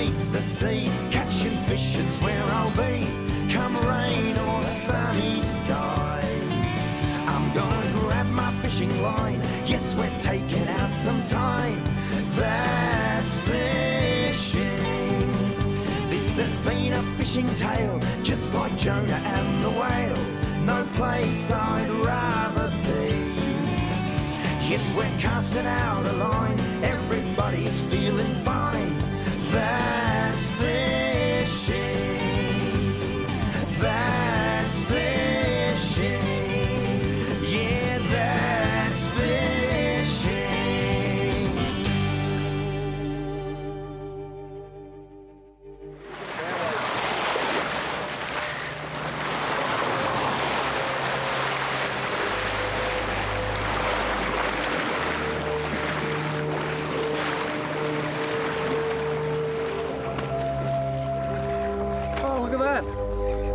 meets the sea. Catching fish is where I'll be, come rain or sunny skies. I'm gonna grab my fishing line, yes, we're taking out some time. That's fishing. This has been a fishing tale, just like Jonah and the whale. No place I'd rather be. Yes, we're casting out a line, everybody's feeling fine. That's fishing. That's fishing. Yeah, that's fishing. Oh, look at that.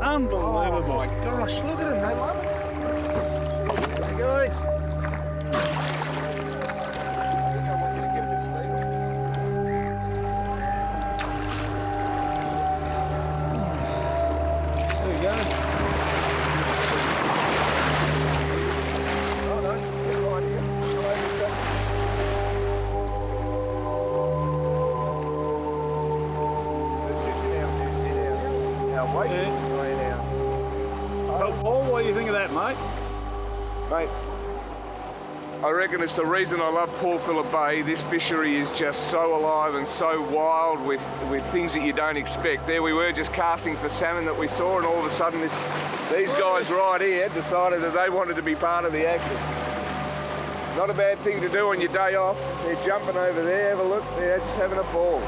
Unbelievable. Oh my gosh, look at him, they love it. There you go. There you go. Oh, no, get right here. Wait, right now. Oh, Paul, what do you think of that, mate? Mate, I reckon it's the reason I love Port Phillip Bay. This fishery is just so alive and so wild with things that you don't expect. There we were just casting for salmon that we saw, and all of a sudden these guys right here decided that they wanted to be part of the action. Not a bad thing to do on your day off. They're jumping over there, have a look, they're just having a ball.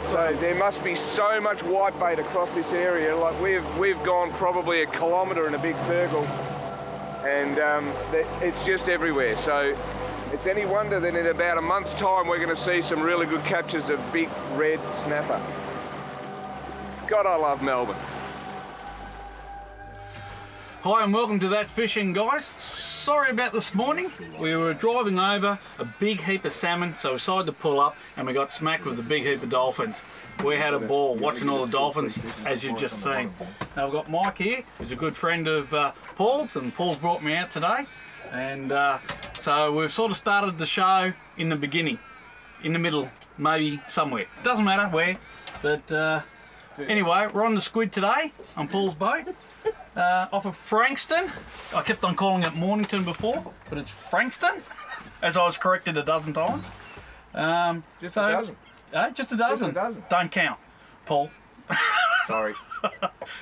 So there must be so much whitebait across this area. Like we've gone probably a kilometre in a big circle, and it's just everywhere. So it's any wonder that in about a month's time we're going to see some really good captures of big red snapper. God, I love Melbourne. Hi and welcome to That's Fishing, guys. Sorry about this morning. We were driving over a big heap of salmon, so we decided to pull up and we got smacked with a big heap of dolphins. We had a ball watching all the dolphins, as you've just seen. Now we've got Mike here, who's a good friend of Paul's, and Paul's brought me out today. And so we've sort of started the show in the beginning, in the middle, maybe somewhere. Doesn't matter where, but anyway, we're on the squid today on Paul's boat. Off of Frankston. I kept on calling it Mornington before, but it's Frankston, as I was corrected a dozen times. Just a dozen. Just a dozen. Just a dozen. Don't count, Paul. Sorry.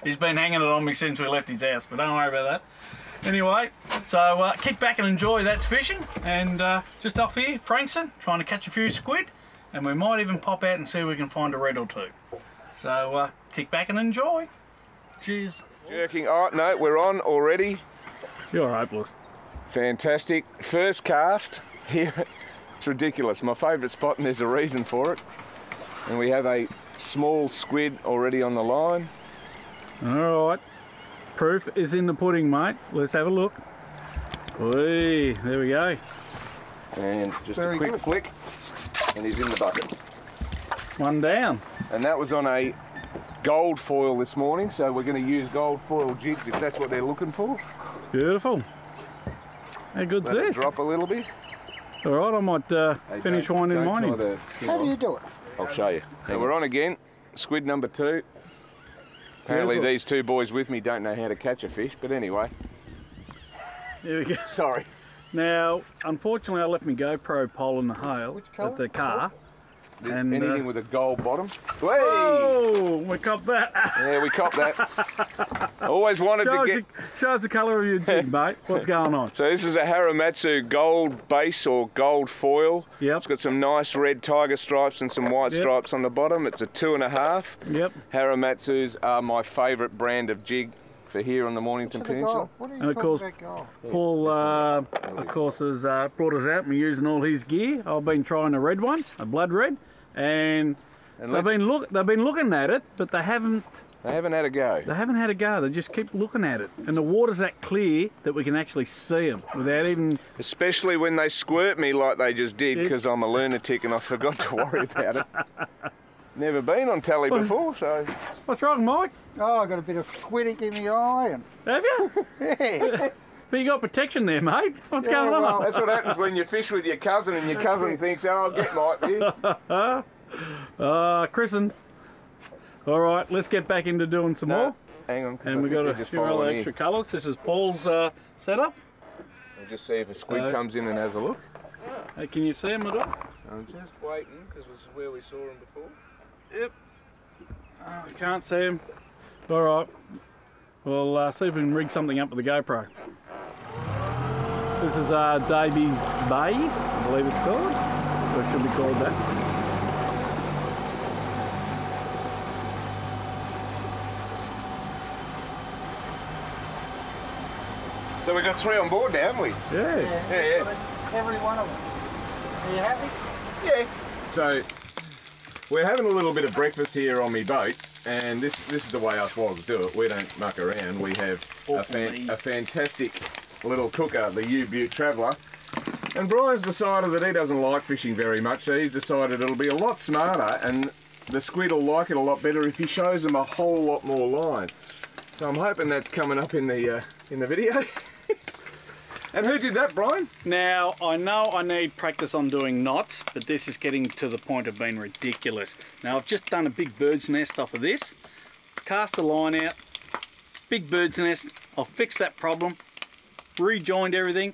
He's been hanging it on me since we left his house, but don't worry about that. Anyway, so kick back and enjoy That's Fishing, and just off here, Frankston, trying to catch a few squid, and we might even pop out and see if we can find a red or two. So kick back and enjoy. Cheers. Jerking. Oh, no, we're on already. You're hopeless. Fantastic. First cast here. It's ridiculous. My favourite spot, and there's a reason for it. And we have a small squid already on the line. All right. Proof is in the pudding, mate. Let's have a look. Whee, there we go. And just a quick flick, and he's in the bucket. One down. And that was on a gold foil this morning, so we're going to use gold foil jigs if that's what they're looking for. Beautiful. How good's Let it this? drop a little bit. All right, I might finish winding mine in. How do you do it? I'll show you. So we're on again, squid number 2. Apparently Beautiful. these two boys with me don't know how to catch a fish, but anyway. There we go. Sorry. Now, unfortunately, I left my GoPro pole in the hail at the car. And, anything with a gold bottom. Whey! Oh, we copped that. Yeah, we copped that. I always wanted to get... Show us the colour of your jig, mate. What's going on? So this is a Haramatsu gold base or gold foil. Yep. It's got some nice red tiger stripes and some white stripes on the bottom. It's a 2.5. Yep. Haramatsus are my favourite brand of jig for here on the Mornington Peninsula. What are you And of talking course, about gold? Paul, of course, has brought us out and we're using all his gear. I've been trying a red one, a blood red, and they've been looking at it, but they haven't They haven't had a go. They haven't had a go. They just keep looking at it. And the water's that clear that we can actually see them without even... Especially when they squirt me like they just did, because I'm a lunatic and I forgot to worry about it. Never been on telly before, so... What's wrong, Mike? Oh, I got a bit of squid ink in the eye. And... Have you? Yeah. But you got protection there, mate. What's going on? Well, that's what happens when you fish with your cousin and your cousin thinks, oh, I'll get Mike here. Christened. All right, let's get back into doing some more. Hang on. And we've got a few other extra colours. This is Paul's setup. We'll just see if a squid comes in and has a look. Can you see him at all? I'm just waiting, because this is where we saw him before. Yep. I can't see him. All right. We'll see if we can rig something up with the GoPro. This is Davies Bay, I believe it's called. Or it should be called that. So we've got 3 on board now, haven't we? Yeah. Every one of them. Are you happy? Yeah. So we're having a little bit of breakfast here on my boat, and this is the way us wogs do it. We don't muck around. We have a fantastic little cooker, the U-Butte Traveller. And Brian's decided that he doesn't like fishing very much, so he's decided it'll be a lot smarter and the squid will like it a lot better if he shows them a whole lot more line. So I'm hoping that's coming up in the video. And who did that, Brian? Now, I know I need practice on doing knots, but this is getting to the point of being ridiculous. Now, I've just done a big bird's nest off of this, cast the line out, big bird's nest. I'll fix that problem, rejoined everything.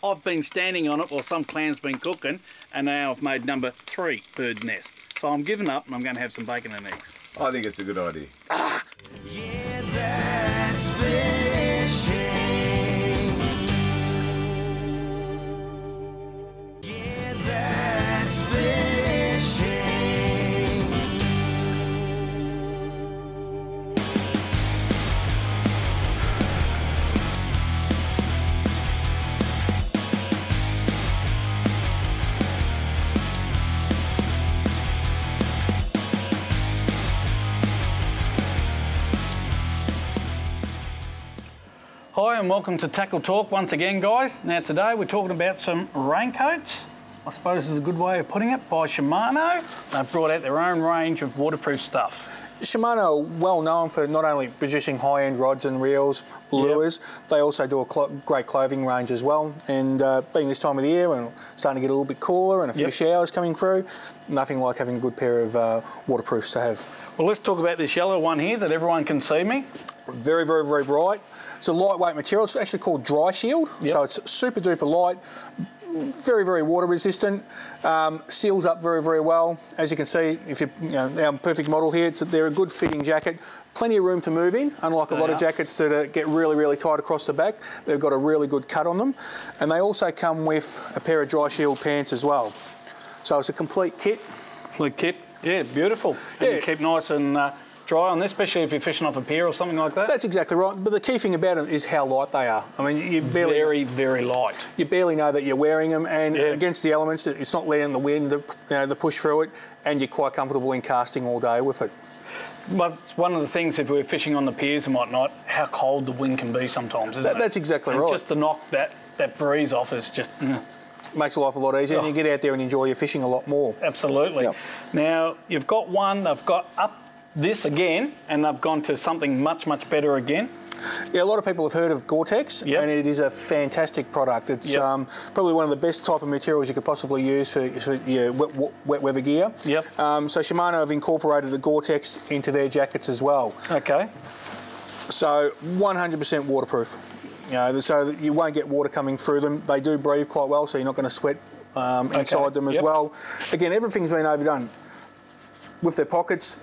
I've been standing on it while some clam's been cooking, and now I've made number 3 bird nest. So I'm giving up and I'm going to have some bacon and eggs. I think it's a good idea. Yeah, that's fishing. Yeah, that's fishing. Hi and welcome to Tackle Talk once again, guys. Now today we're talking about some raincoats. I suppose is a good way of putting it, by Shimano. They've brought out their own range of waterproof stuff. Shimano are well known for not only producing high-end rods and reels, lures, they also do a great clothing range as well. And being this time of the year and starting to get a little bit cooler and a few showers coming through, nothing like having a good pair of waterproofs to have. Well, let's talk about this yellow one here that everyone can see me. Very, very, very bright. It's a lightweight material. It's actually called Dry Shield, so it's super duper light, very, very water resistant, seals up very, very well. As you can see, if our perfect model here, they're a good fitting jacket. Plenty of room to move in, unlike a lot of jackets that get really, really tight across the back. They've got a really good cut on them. And they also come with a pair of Dry Shield pants as well. So it's a complete kit. Complete kit, yeah, beautiful. And you keep nice and dry on this, especially if you're fishing off a pier or something like that. That's exactly right. But the key thing about it is how light they are. I mean, you barely... Very, very light. You barely know that you're wearing them, and against the elements, it's not letting the wind, the push through it, and you're quite comfortable in casting all day with it. But it's one of the things, if we're fishing on the piers and whatnot, how cold the wind can be sometimes, isn't it? That's exactly right. Just to knock that breeze off is just... Makes life a lot easier, and you get out there and enjoy your fishing a lot more. Absolutely. Yep. Now, you've got one, they've got up this again, and they've gone to something much, much better again. Yeah, a lot of people have heard of Gore-Tex, and it is a fantastic product. It's probably one of the best type of materials you could possibly use for your wet weather gear. Yep. So Shimano have incorporated the Gore-Tex into their jackets as well. Okay. So 100% waterproof. So that you won't get water coming through them. They do breathe quite well, so you're not going to sweat inside them as well. Again, everything's been overdone. With their pockets,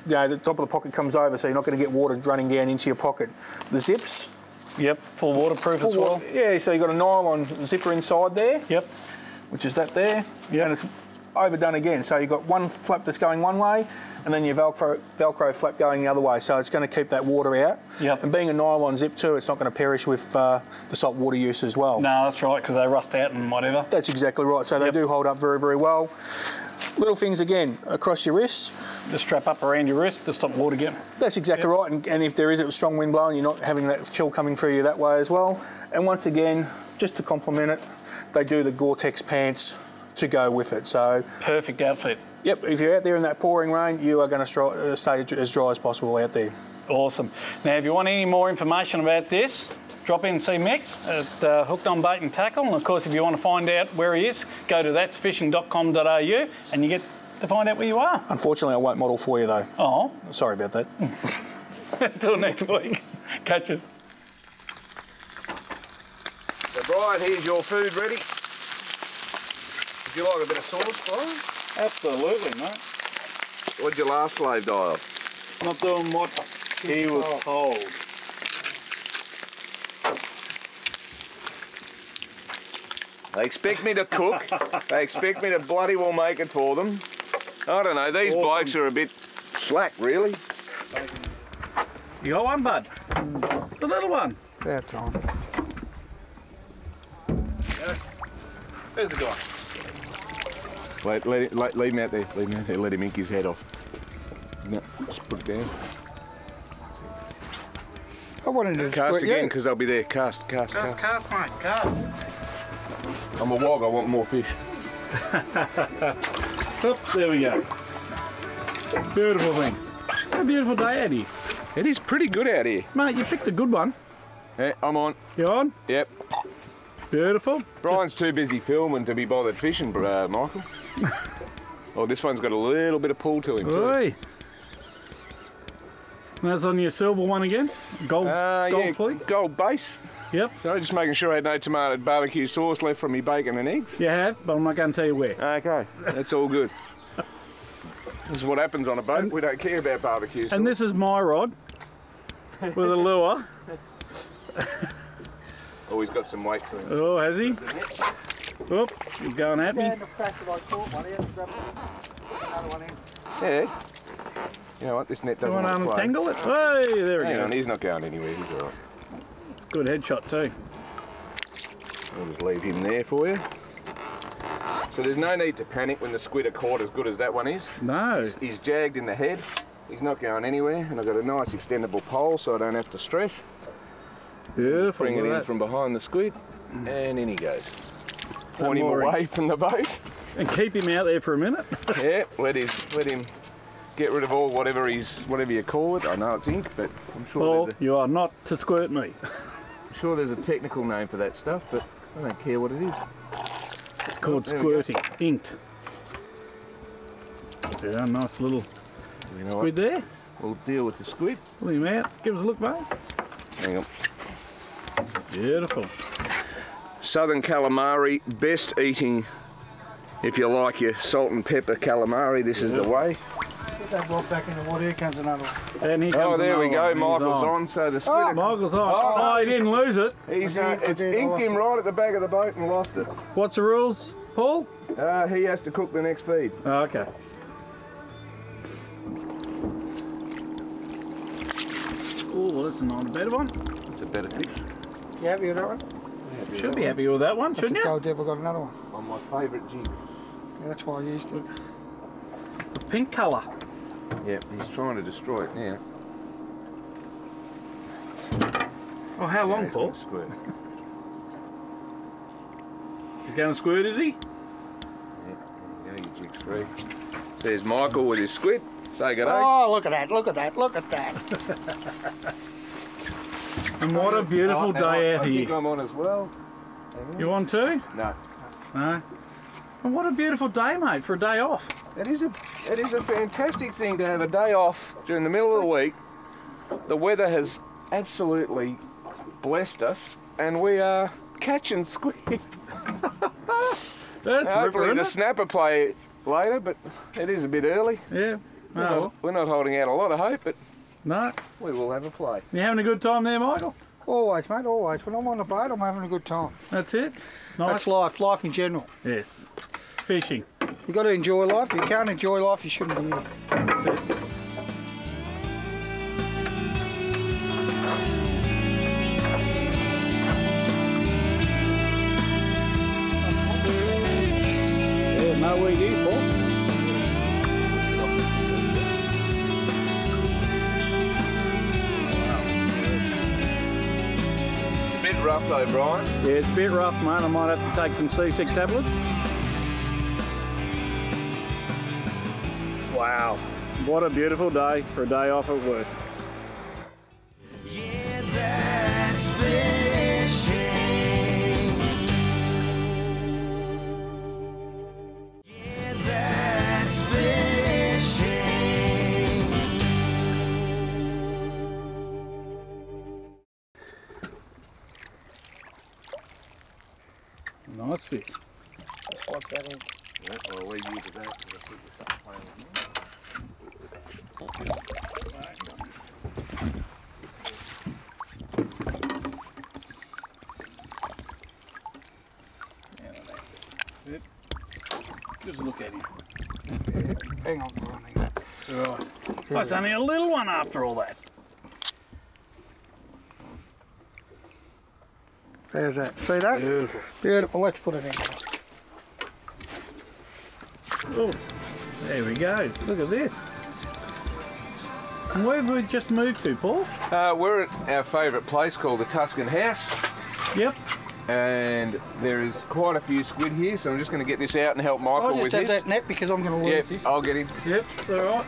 the top of the pocket comes over, so you're not going to get water running down into your pocket. The zips. Full waterproof as well. Yeah, so you've got a nylon zipper inside there. Which is that there. And it's overdone again. So you've got one flap that's going one way, and then your Velcro flap going the other way. So it's going to keep that water out. And being a nylon zip too, it's not going to perish with the salt water use as well. No, that's right, because they rust out and whatever. That's exactly right. So they do hold up very, very well. Little things again across your wrists. The strap up around your wrist to stop water getting. That's exactly right. And if there is a strong wind blowing, you're not having that chill coming through you that way as well. And once again, just to complement it, they do the Gore-Tex pants to go with it. So perfect outfit. Yep, if you're out there in that pouring rain, you are going to stay as dry as possible out there. Awesome. Now, if you want any more information about this, drop in and see Mick at Hooked on Bait and Tackle. And of course, if you want to find out where he is, go to thatsfishing.com.au and you get to find out where you are. Unfortunately, I won't model for you though. Oh. Sorry about that. Until next week. Catch us. So Brian, here's your food ready. Would you like a bit of sauce, Brian? Absolutely, mate. What'd your last slave die of? Not doing what he was told. They expect me to cook. They expect me to bloody well make it for them. I don't know, these blokes are a bit slack, really. You got one, bud? The little one. That's on. Where's the guy? Leave him out there. Leave him out there. Let him ink his head off. No, just put it down. I wanted to Cast again, because they'll be there. Cast. Cast, mate, cast. I'm a wog, I want more fish. Oops, there we go. Beautiful thing. It's a beautiful day out here. It is pretty good out here. Mate, you picked a good one. Yeah, I'm on. You on? Yep. Beautiful. Brian's too busy filming to be bothered fishing, Michael. Oh, this one's got a little bit of pull to him too. Oi. That's on your silver one again? Gold yeah, fleet? gold base. Yep. So just making sure I had no tomato barbecue sauce left from me bacon and eggs. You have, but I'm not going to tell you where. Okay, that's all good. This is what happens on a boat. We don't care about barbecue sauce. And this is my rod with a lure. Oh, he's got some weight to him. Oh, has he? Oop, he's going at me. Yeah. You know what, this net You doesn't want to want to play. untangle it? Hey, there we Hang go. on, he's not going anywhere, he's all right. Good headshot too. I'll just leave him there for you. So there's no need to panic when the squid are caught as good as that one is. No. He's jagged in the head. He's not going anywhere, and I've got a nice extendable pole so I don't have to stress. Beautiful. Bring it look in at from behind the squid, and in he goes. that. Point him Mooring. away from the boat. And keep him out there for a minute. Yeah, let him get rid of all whatever you call it. I know it's ink, but I'm sure Paul, there's you are not to squirt me. a technical name for that stuff, but I don't care what it is. It's called There we go. squirting, inked. Yeah, nice little You know squid what? there. We'll deal with the squid. Pull him out. Give us a look, mate. Hang on. Beautiful. Southern calamari, best eating if you like your salt and pepper calamari. This is the way. Put that rod back in the water. Here comes another one. And here comes Oh, there we another go. one. He's Michael's on. So the squid. Michael's on. Oh, Oh, he didn't lose it. He's Okay, it's okay, inked I him right at the back of the boat and lost it. What's the rules, Paul? He has to cook the next feed. Oh, okay. Oh, that's not a better one. It's a better fish. You happy with that one? Should be happy with that one, shouldn't I you? told Deb I got another one. On my favourite jig. Yeah, that's why I used it. The pink colour. Yep, he's trying to destroy it now. Oh, how long, he's Paul? gonna squirt. He's going to squirt, is he? Yeah, your jig's free. There's Michael with his squid. Say good day. Oh, look at that, look at that, look at that. And what a beautiful day out I think here. I'm on as well. You want to? No. No. And what a beautiful day, mate, for a day off. It is a fantastic thing to have a day off during the middle of the week. The weather has absolutely blessed us, and we are catching squid. That's Hopefully ripper, the isn't snapper play later, but it is a bit early. it? Yeah. Oh, We're not holding out a lot of hope, but no. we will have a play. You having a good time there, Michael? Always, mate, always. When I'm on the boat, I'm having a good time. That's it? Nice. That's life in general. Yes. Fishing. You got to enjoy life. If you can't enjoy life, you shouldn't be here. Yeah, no weed here, Paul. rough though, Brian. Yeah, it's a bit rough, mate. I might have to take some C6 tablets. Wow, what a beautiful day for a day off at work. Yeah, that's fishing. Yeah, that's fishing. Nice fish. What's that in? Yeah, I'll leave you to that because I think you start playing with me. Just look at him. Hang on, Brian. Right. That's only a little one after all that. There's that. See that? Beautiful. Beautiful. Let's put it in. Oh, there we go. Look at this. And where have we just moved to, Paul? We're at our favourite place called the Tuscan House, Yep. and there is quite a few squid here, so I'm just going to get this out and help Michael I'll with just have this. that net because I'm going to lose Yep, this. I'll get him. Yep, it's all right.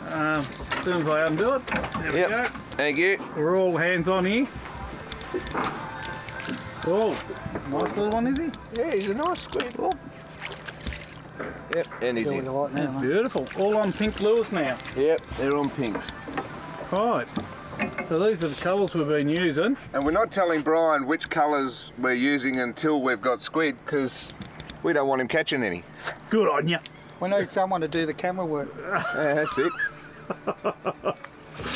As soon as I undo it, there we go. Thank you. We're all hands on here. Oh, nice little one, is he? Yeah, he's a nice squid. Oh. Yep, and he's Doing in. it right now, mate. Beautiful. All on pink lures now. Yep, they're on pinks. Right. So these are the colours we've been using. And we're not telling Brian which colours we're using until we've got squid, because we don't want him catching any. Good on you. We need someone to do the camera work. Yeah, that's it.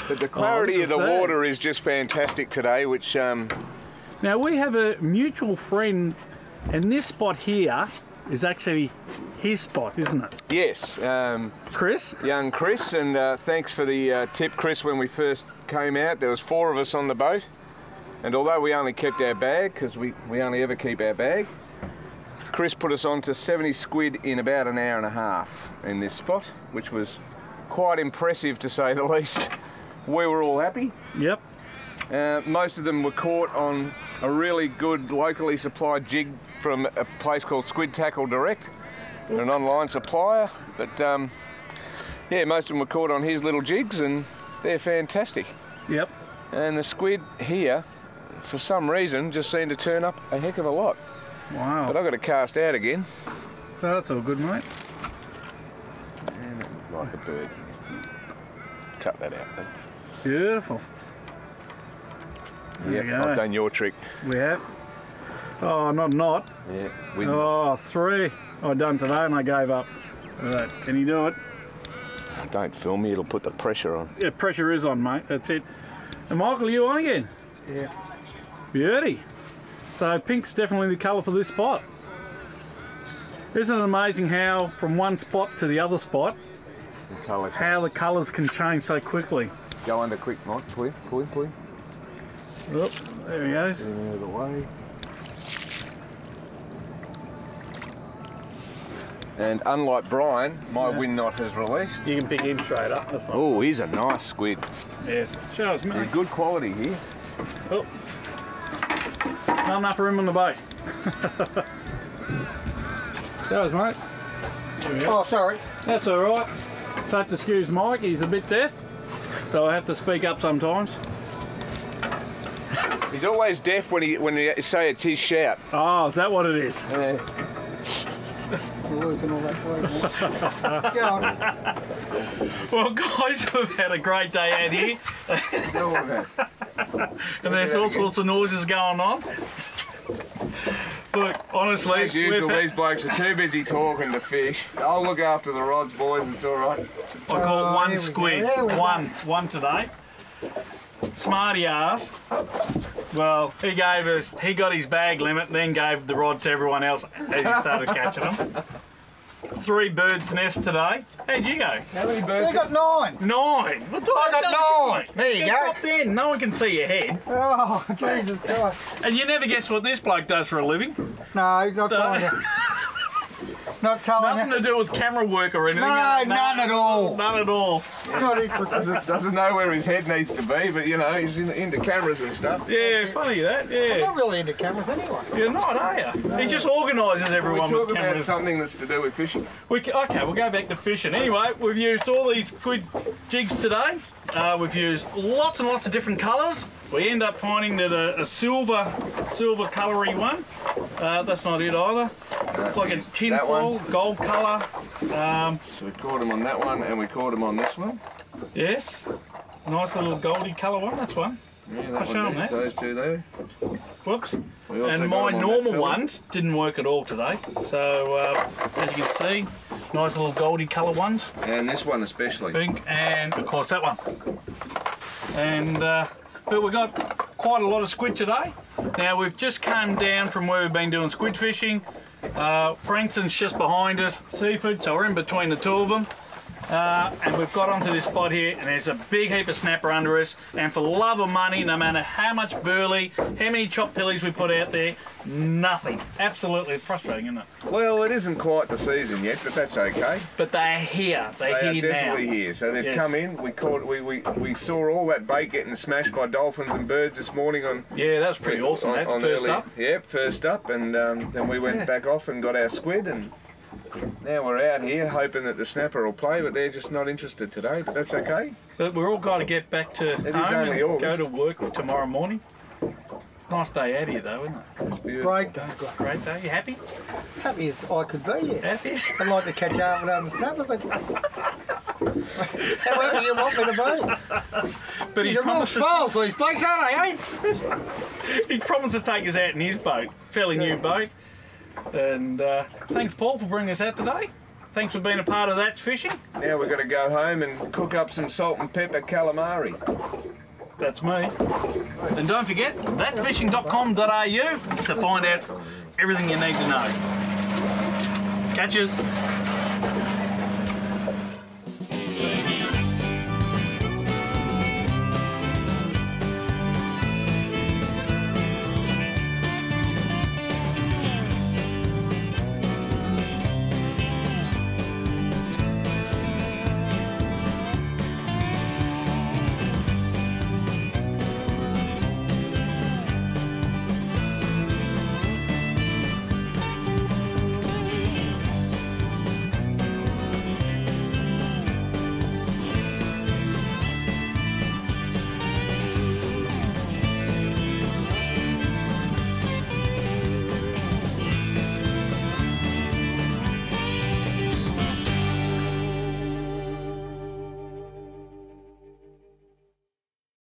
But the clarity this of the is sad. water is just fantastic today, which Now we have a mutual friend, and this spot here is actually his spot, isn't it? yes, Chris? young Chris, and thanks for the tip, Chris. When we first came out, there was 4 of us on the boat, and although we only kept our bag, because we only ever keep our bag, Chris put us on to 70 squid in about an hour and a half in this spot, which was quite impressive to say the least. We were all happy. Yep. Most of them were caught on a really good locally supplied jig from a place called Squid Tackle Direct. They're an online supplier, but yeah, most of them were caught on his little jigs, and they're fantastic. Yep. And the squid here, for some reason, just seemed to turn up a heck of a lot. Wow. But I've got to cast out again. That's all good, mate. And like a bird. Cut that out. Beautiful. There Yep, we go. I've done your trick. We have. Oh, not. Yeah, Oh, 3 I done today and I gave up. Right. Can you do it? Don't film me, it'll put the pressure on. Yeah, pressure is on, mate. That's it. And Michael, you on again? Yeah. Beauty. So pink's definitely the colour for this spot. Isn't it amazing how from one spot to the other spot, how the colours can change so quickly? Go under quick, Mike. Pull in. Oh, there he goes. Get him out of the way. And unlike Brian, my wind knot has released. You can pick him straight up. That's fine. Oh, he's a nice squid. Yes. Show us, He's mate. good quality here. Oh. Not enough room on the boat. Show us, mate. There we go. Oh, sorry. That's all right. Have to excuse Mike. He's a bit deaf, so I have to speak up sometimes. He's always deaf when you say it's his shout. Oh, is that what it is? Yeah. We're losing all that food, mate. Go on. Well, guys, we've had a great day out here, and there's all sorts of noises going on. Look, honestly, As usual, these blokes are too busy talking to fish. I'll look after the rods, boys. It's all right. I caught one here we go. squid. There we go. One today. Smarty ass. Well, he got his bag limit, then gave the rod to everyone else as he started catching them. 3 birds' nest today. How'd you go? How many They birds? got 9. 9. What do I got 9. There you Get go. dropped in. No one can see your head. Oh, Jesus Christ. And you never guess what this bloke does for a living. No, he's not telling you. Not telling Nothing you. to do with camera work or anything. No, none at all. None at all. Not interested. Doesn't know where his head needs to be, but you know, he's into cameras and stuff. Yeah, funny that, I'm yeah. not really into cameras anyway. You're not, are you? He just organises We everyone talk with about cameras. something that's to do with fishing. Okay, we'll go back to fishing. Anyway, we've used all these squid jigs today. We've used lots and lots of different colours. We end up finding that a silver coloury one, that's not it either. Like a tinfoil, gold colour. So we caught him on that one, and we caught him on this one. Yes, nice little goldy colour one, that's one. Yeah, I'll that show one him there, that. those two there. Whoops. We also And got my him on normal that fella. ones didn't work at all today. So, as you can see, nice little goldy colour ones. And this one especially. Pink, and of course that one. And but we got quite a lot of squid today. Now we've just come down from where we've been doing squid fishing. Frankston's just behind us, seafood, so we're in between the two of them. And we've got onto this spot here, and there's a big heap of snapper under us. And for the love of money, no matter how much burley, how many chop pillies we put out there, nothing. Absolutely frustrating, isn't it? Well, it isn't quite the season yet, but that's okay. But they're here. They They're are here definitely now. here. So they've Yes. come in. We saw all that bait getting smashed by dolphins and birds this morning on. Yeah, that was pretty awesome. That first early, up. Yep, first up, and then we went back off and got our squid, and now we're out here hoping that the snapper will play, but they're just not interested today. But that's okay. But we're all got to get back to is home only and August. go to work tomorrow morning. Nice day out here though, isn't it? It's beautiful. Great day. Great day. You happy? Happy as I could be, yeah. Happy? I'd like to catch up without the snapper, but however you want me to be. But he's These are real promised, spoils, these blokes, aren't they, eh? he promised to take us out in his boat. Fairly new boat. And thanks, Paul, for bringing us out today. Thanks for being a part of that fishing. Now we're going to go home and cook up some salt and pepper calamari. That's me. And don't forget, thatfishing.com.au to find out everything you need to know. Catches.